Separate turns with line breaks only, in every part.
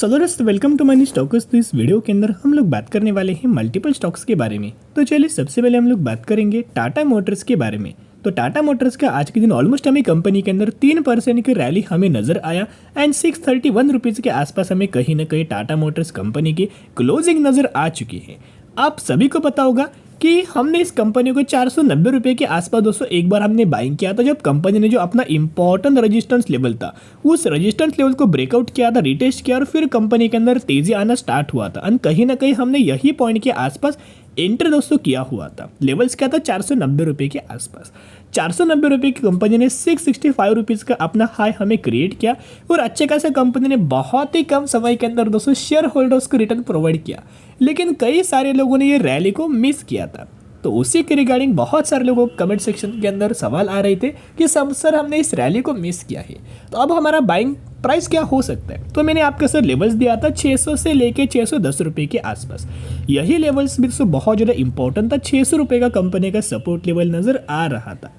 सो दोस्तों welcome to money stocks. तो इस वीडियो के अंदर हम लोग बात करने वाले हैं मल्टीपल स्टॉक्स के बारे में। तो चलिए सबसे पहले हम लोग बात करेंगे टाटा मोटर्स के बारे में। तो टाटा मोटर्स का आज के दिन ऑलमोस्ट हमें कंपनी के अंदर 3% की रैली हमें नजर आया एंड 631 रुपीज़ के आसपास हमें कहीं ना कहीं टाटा मोटर्स कंपनी की क्लोजिंग नजर आ चुकी है। आप सभी को पता होगा कि हमने इस कंपनी को 490 रुपये के आसपास दोस्तों एक बार हमने बाइंग किया था, जब कंपनी ने जो अपना इंपॉर्टेंट रेजिस्टेंस लेवल था उस रेजिस्टेंस लेवल को ब्रेकआउट किया था, रिटेस्ट किया और फिर कंपनी के अंदर तेजी आना स्टार्ट हुआ था। एंड कहीं ना कहीं हमने यही पॉइंट के आसपास एंटर दोस्तों किया हुआ था। लेवल्स क्या था 490 रुपये के आसपास। 490 रुपये की कंपनी ने 665 रुपीज़ का अपना हाई हमें क्रिएट किया और अच्छे खासे कंपनी ने बहुत ही कम समय के अंदर दोस्तों शेयर होल्डर्स को रिटर्न प्रोवाइड किया। लेकिन कई सारे लोगों ने ये रैली को मिस किया था। तो उसी के रिगार्डिंग बहुत सारे लोगों को कमेंट सेक्शन के अंदर सवाल आ रहे थे कि सर हमने इस रैली को मिस किया है, तो अब हमारा बाइंग प्राइस क्या हो सकता है। तो मैंने आपके सर लेवल्स दिया था 600 से लेके 610 रुपये के आसपास। यही लेवल्स भी तो बहुत ज़्यादा इंपॉर्टेंट था। 600 रुपये का कंपनी का सपोर्ट लेवल नज़र आ रहा था।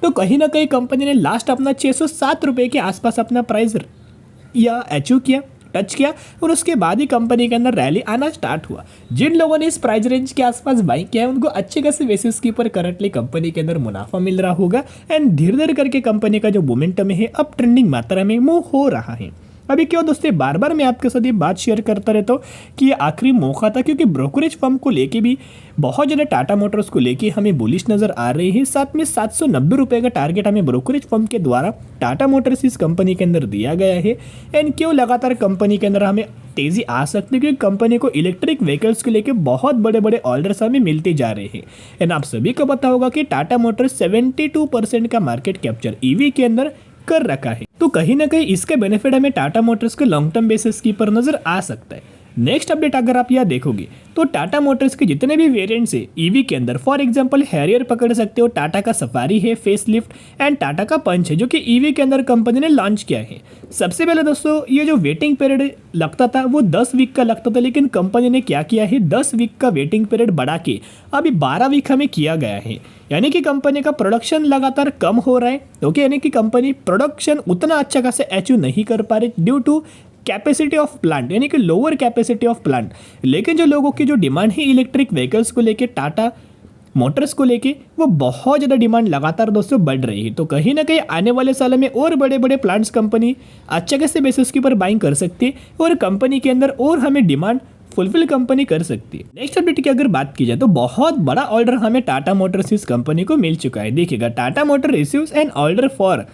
तो कहीं ना कहीं कंपनी ने लास्ट अपना 607 रुपये के आसपास अपना प्राइस या अचीव किया, टच किया और उसके बाद ही कंपनी के अंदर रैली आना स्टार्ट हुआ। जिन लोगों ने इस प्राइस रेंज के आसपास बाइंग किया है उनको अच्छे खासे बेसिस के ऊपर करंटली कंपनी के अंदर मुनाफा मिल रहा होगा एंड धीरे धीरे करके कंपनी का जो मोमेंटम है अब ट्रेंडिंग मात्रा में मूव हो रहा है। अभी क्यों दोस्तों बार बार मैं आपके साथ ये बात शेयर करता रहता हूँ कि ये आखिरी मौका था, क्योंकि ब्रोकरेज फर्म को लेके भी बहुत ज़्यादा टाटा मोटर्स को लेके हमें बुलिश नज़र आ रही है। साथ में 790 रुपये का टारगेट हमें ब्रोकरेज फर्म के द्वारा टाटा मोटर्स इस कंपनी के अंदर दिया गया है। एंड क्यों लगातार कंपनी के अंदर हमें तेज़ी आ सकती है, क्योंकि कंपनी को इलेक्ट्रिक व्हीकल्स को लेके बहुत बड़े बड़े ऑर्डर्स हमें मिलते जा रहे हैं। एंड आप सभी को पता होगा कि टाटा मोटर्स 72% का मार्केट कैप्चर ईवी के अंदर कर रखा है। तो कहीं ना कहीं इसके बेनिफिट हमें टाटा मोटर्स के लॉन्ग टर्म बेसिस की पर नजर आ सकता है। नेक्स्ट अपडेट अगर आप यह देखोगे तो टाटा मोटर्स के जितने भी वेरिएंट्स है ईवी के अंदर, फॉर एग्जांपल हैरियर पकड़ सकते हो, टाटा का सफारी है, फेस लिफ्ट एंड टाटा का पंच है जो कि ईवी के अंदर कंपनी ने लॉन्च किया है। सबसे पहले दोस्तों ये जो वेटिंग पीरियड लगता था वो 10 वीक का लगता था, लेकिन कंपनी ने क्या किया है 10 वीक का वेटिंग पीरियड बढ़ा के अभी 12 वीक हमें किया गया है। यानी कि कंपनी का प्रोडक्शन लगातार कम हो रहा है। ओके, यानी कि कंपनी प्रोडक्शन उतना अच्छा खासा अचीव नहीं कर पा रही due to capacity of plant, यानी कि लोअर कैपेसिटी ऑफ प्लांट। लेकिन जो लोगों की जो डिमांड है इलेक्ट्रिक व्हीकल्स को लेके, टाटा मोटर्स को लेके, वो बहुत ज़्यादा डिमांड लगातार दोस्तों बढ़ रही है। तो कहीं ना कहीं आने वाले सालों में और बड़े बड़े प्लांट्स कंपनी अच्छे खासे बेसिस के ऊपर बाइंग कर सकती है और कंपनी के अंदर और हमें डिमांड फुलफिल कंपनी कर सकती है। नेक्स्ट अपडेट की अगर बात की जाए तो बहुत बड़ा ऑर्डर हमें टाटा मोटर्स इस कंपनी को मिल चुका है। देखिएगा, Tata motor receives N order for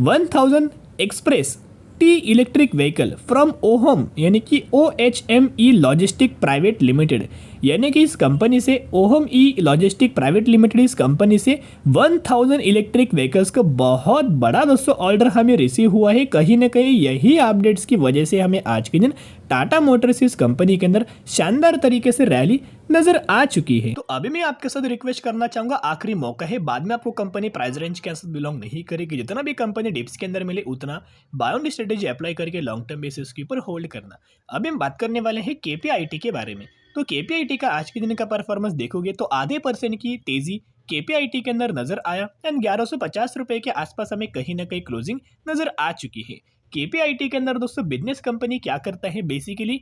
1000 express T electric vehicle from ohm, यानी कि OHME लॉजिस्टिक प्राइवेट लिमिटेड, यानी कि इस कंपनी से ओहम ई लॉजिस्टिक प्राइवेट लिमिटेड इस कंपनी से 1000 इलेक्ट्रिक व्हीकल्स का बहुत बड़ा दोस्तों ऑर्डर हमें रिसीव हुआ है। कहीं ना कहीं यही अपडेट्स की वजह से हमें आज के दिन टाटा मोटर्स इस कंपनी के अंदर शानदार तरीके से रैली नजर आ चुकी है। तो अभी मैं आपके साथ रिक्वेस्ट करना चाहूंगा, आखिरी मौका है, बाद में आपको कंपनी प्राइस रेंज के साथ बिलोंग नहीं करेगी। जितना भी कंपनी डिप्स के अंदर मिले उतना बाय ऑन स्ट्रेटेजी अप्लाई करके लॉन्ग टर्म बेसिस के ऊपर होल्ड करना। अभी हम बात करने वाले हैं KPIT के बारे में। तो KPIT का आज के दिन का परफॉर्मेंस देखोगे तो आधे % की तेजी KPIT के अंदर नजर आया एंड 1150 रुपए के आसपास हमें कहीं ना कहीं क्लोजिंग नजर आ चुकी है। KPIT के अंदर दोस्तों बिजनेस कंपनी क्या करता है, बेसिकली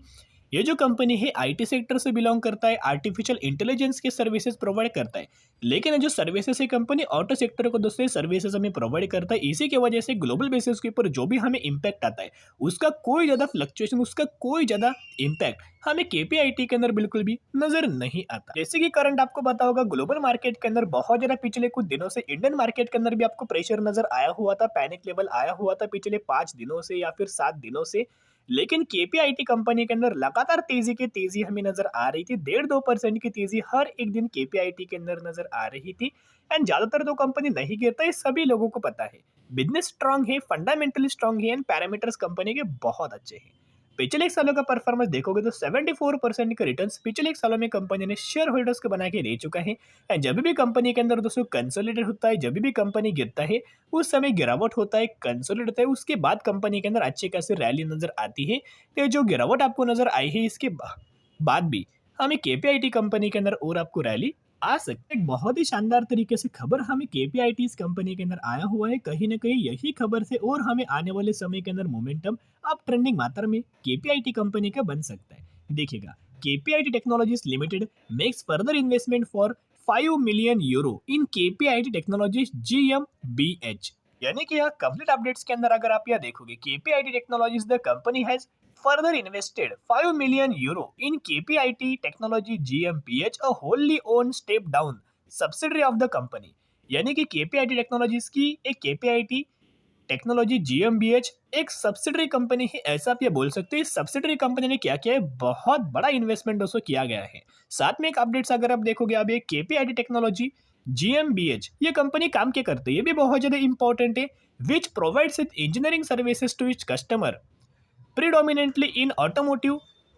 ये जो कंपनी है IT सेक्टर से बिलोंग करता है, आर्टिफिशियल इंटेलिजेंस के सर्विसेज प्रोवाइड करता है। लेकिन जो सर्विसेज है कंपनी ऑटो सेक्टर को दोस्तों सर्विसेज हमें प्रोवाइड करता है। इसी के वजह से ग्लोबल बेसिस के ऊपर जो भी हमें इम्पैक्ट आता है उसका कोई ज़्यादा फ्लक्चुएशन, उसका कोई ज़्यादा इम्पैक्ट हमें KPIT के अंदर बिल्कुल भी नजर नहीं आता। जैसे कि करंट आपको पता होगा ग्लोबल मार्केट के अंदर बहुत ज़्यादा पिछले कुछ दिनों से इंडियन मार्केट के अंदर भी आपको प्रेशर नजर आया हुआ था, पैनिक लेवल आया हुआ था पिछले 5 दिनों से या फिर 7 दिनों से। लेकिन KPIT कंपनी के अंदर लगातार तेजी हमें नजर आ रही थी। 1.5-2% की तेजी हर एक दिन KPIT के अंदर नजर आ रही थी। एंड ज्यादातर तो कंपनी नहीं गिरता, ये सभी लोगों को पता है। बिजनेस स्ट्रांग है, फंडामेंटली स्ट्रांग है एंड पैरामीटर्स कंपनी के बहुत अच्छे हैं। पिछले एक सालों का परफॉर्मेंस देखोगे तो 74% के रिटर्न्स पिछले एक सालों में कंपनी ने शेयर होल्डर्स को बना के दे चुका है। एंड जब भी कंपनी के अंदर दोस्तों कंसोलिडेट होता है, जब भी कंपनी गिरता है उस समय गिरावट होता है, कंसोलिडेट होता है, उसके बाद कंपनी के अंदर अच्छी खासी रैली नजर आती है। तो जो गिरावट आपको नजर आई है इसके बाद भी हमें KPIT कंपनी के अंदर और आपको रैली आ सकते हैं। एक बहुत ही शानदार तरीके से खबर हमें केपीआईटी इस कंपनी के अंदर आया हुआ है। कहीं न कहीं यही खबर से और हमें आने वाले समय के अंदर मोमेंटम अप ट्रेंडिंग मात्रा में केपीआईटी कंपनी का बन सकता है। देखिएगा, KPIT technologies limited makes further investment for 5 million euro in KPIT technologies GmbH. यानी कि यहाँ कंप्लीट अपडेट्स के अंदर अगर आप यह देखोगे, KPIT technologies the company has further invested 5 million euro in KPIT Technology GmbH, a wholly owned step down subsidiary of the company। यानी कि KPIT टेक्नोलॉजीज की एक KPIT टेक्नोलॉजी GmbH एक सब्सिडरी कंपनी है, ऐसा आप ये बोल सकते हैं। इस सब्सिडरी कंपनी ने क्या किया है, बहुत बड़ा इन्वेस्टमेंट दोस्तों किया गया है। साथ में एक अपडेट्स अगर आप देखोगे, अब ये KPIT टेक्नोलॉजी GmbH ये कंपनी काम क्या करती है, ये भी बहुत ज्यादा इंपॉर्टेंट है। Which provides engineering services to its customer predominantly in automotive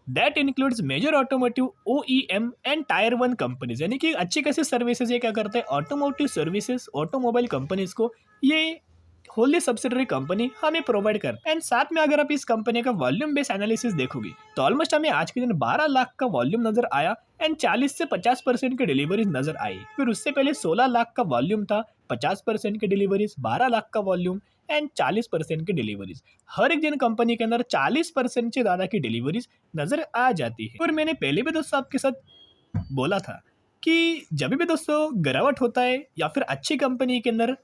that includes major automotive OEM and Tier 1 companies. यानी कि अच्छी कैसे सर्विसेज ये क्या करते हैं, ऑटोमोटिव सर्विसेज ऑटोमोबाइल कंपनीज को ये होली सब्सिडरी कंपनी हमें प्रोवाइड करता है। एंड साथ में अगर आप इस कंपनी का वॉल्यूम बेस एनालिसिस देखोगे तो ऑलमोस्ट हमें आज के दिन 12 लाख का वॉल्यूम नजर आया एंड 40 से 50% की डिलीवरीज नजर आई। फिर उससे पहले 16 लाख का वॉल्यूम था, 50% की डिलीवरीज, 12 लाख का वॉल्यूम एंड 40% की डिलीवरीज। हर एक दिन कंपनी के अंदर 40% से ज्यादा की डिलीवरीज नजर आ जाती है। और मैंने पहले भी दोस्तों आपके साथ बोला था कि जब भी दोस्तों गिरावट होता है या फिर अच्छी कंपनी के अंदर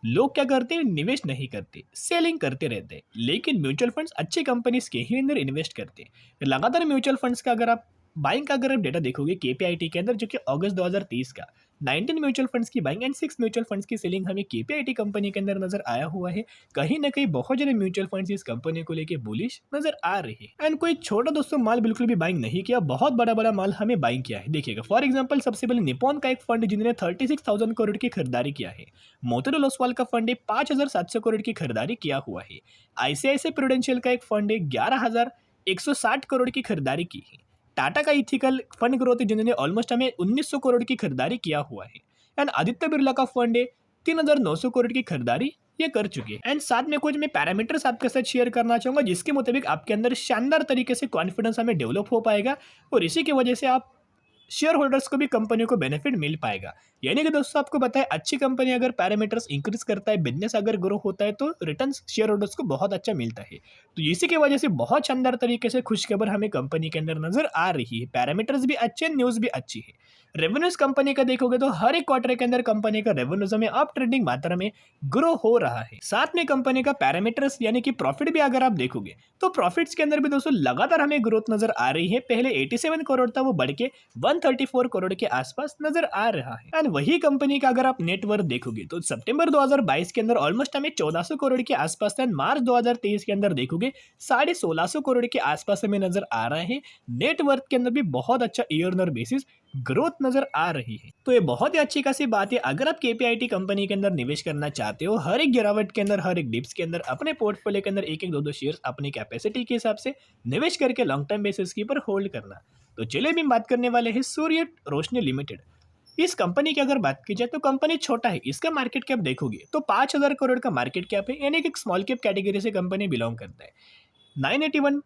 लोग क्या करते हैं, निवेश नहीं करते, सेलिंग करते रहते हैं। लेकिन म्यूचुअल फंड्स अच्छी कंपनीज के ही अंदर इन्वेस्ट करते हैं। लगातार म्यूचुअल फंड्स का अगर आप बाइंग का अगर आप डेटा देखोगे केपीआईटी के अंदर, जो कि अगस्त 2023 का 19 म्यूचुअल फंड्स की बाइंग एंड 6 म्यूचुअल फंड्स की सेलिंग हमें केपीआईटी कंपनी के अंदर नजर आया हुआ है। कहीं ना कहीं बहुत ज्यादा म्यूचुअल फंड्स इस कंपनी को लेकर बुलिश नजर आ रही है। एंड कोई छोटा दोस्तों माल बिल्कुल भी बाइंग नहीं किया, बहुत बड़ा बड़ा माल हमें बाइंग किया है। देखिएगा, फॉर एग्जाम्पल सबसे पहले निपॉन का एक फंड जिन्होंने 36,000 करोड़ की खरीदारी किया है। मोतीलाल ओसवाल का फंड है 5,700 करोड़ की खरीदारी किया हुआ है। आईसीआईसीआई प्रूडेंशियल का एक फंड है 11,160 करोड़ की खरीदारी की है। टाटा का इथिकल फंड ग्रोथ है जिन्होंने ऑलमोस्ट हमें 1900 करोड़ की खरीदारी किया हुआ है। एंड आदित्य बिरला का फंड है 3,900 करोड़ की खरीदारी ये कर चुके हैं। एंड साथ में कुछ मैं पैरामीटर्स आपके साथ शेयर करना चाहूंगा जिसके मुताबिक आपके अंदर शानदार तरीके से कॉन्फिडेंस हमें डेवलप हो पाएगा और इसी की वजह से आप शेयर होल्डर्स को भी कंपनी को बेनिफिट मिल पाएगा। यानी कि दोस्तों आपको बताए, अच्छी कंपनी अगर पैरामीटर्स इंक्रीज करता है, बिजनेस अगर ग्रो होता है तो रिटर्न शेयर होल्डर्स को बहुत अच्छा मिलता है। तो इसी की वजह से बहुत शानदार तरीके से खुशखबर हमें कंपनी के अंदर नजर आ रही है। पैरामीटर्स भी अच्छे, न्यूज भी अच्छी है। रेवेन्यूज कंपनी का देखोगे तो हर एक क्वार्टर के अंदर कंपनी का रेवेन्यूज में अप ट्रेंडिंग मात्रा में ग्रो हो रहा है। साथ में कंपनी का पैरामीटर्स यानी कि प्रॉफिट भी अगर आप देखोगे तो प्रॉफिट्स के अंदर भी दोस्तों लगातार हमें ग्रोथ नजर आ रही है। पहले 87 करोड़ था, वो बढ़ के 134 करोड़ के आसपास नजर आ रहा है। एंड वही कंपनी का अगर आप नेटवर्थ देखोगे तो सितंबर 2022 के अंदर ऑलमोस्ट हमें 1400 करोड़ के आसपास था। मार्च 2023 के अंदर देखोगे 1650 करोड़ के आसपास हमें नजर आ रहा है। नेटवर्थ के अंदर भी बहुत अच्छा ईयर ऑन बेसिस ग्रोथ नजर आ रही है। तो ये बहुत ही अच्छी खासी बात है। अगर आप केपीआईटी कंपनी के अंदर निवेश करना चाहते हो, हर एक गिरावट के अंदर, हर एक डिप्स के अंदर अपने पोर्टफोलियो के अंदर एक एक दो दो शेयर अपनी कैपेसिटी के हिसाब से निवेश करके लॉन्ग टर्म बेसिस के ऊपर होल्ड करना। तो चलिए भी बात करने वाले हैं सूर्य रोशनी लिमिटेड। इस कंपनी की अगर बात की जाए तो कंपनी छोटा है, इसका मार्केट कैप देखोगे तो 5,000 करोड़ का मार्केट कैप है। यानी कि एक स्मॉल कैप कैटेगरी से कंपनी बिलोंग करता है। 981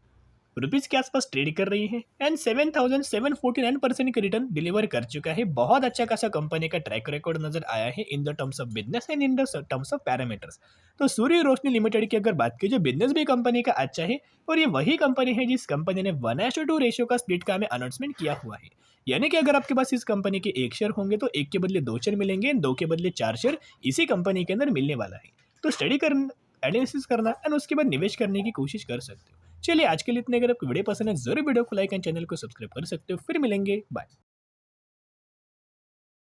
रुपीज के आसपास ट्रेड कर रही है एंड 7,749% की रिटर्न डिलीवर कर चुका है। बहुत अच्छा खासा कंपनी का ट्रैक रिकॉर्ड नजर आया है in the terms of business and in the terms of parameters. तो सूर्य रोशनी लिमिटेड की अगर बात की जाए, बिजनेस भी कंपनी का अच्छा है और ये वही कंपनी है जिस कंपनी ने 1:2 रेशियो का स्प्लिट का हमें अनाउंसमेंट किया हुआ है। यानी कि अगर आपके पास इस कंपनी के 1 शेयर होंगे तो 1 के बदले 2 शेयर मिलेंगे, 2 के बदले 4 शेयर इसी कंपनी के अंदर मिलने वाला है। तो स्टडी करना, एनालिसिस करना एंड उसके बाद निवेश करने की कोशिश कर सकते हो। चलिए आज के लिए इतने। अगर आपको वीडियो पसंद है जरूर वीडियो को लाइक एंड चैनल को सब्सक्राइब कर सकते हो। फिर मिलेंगे, बाय।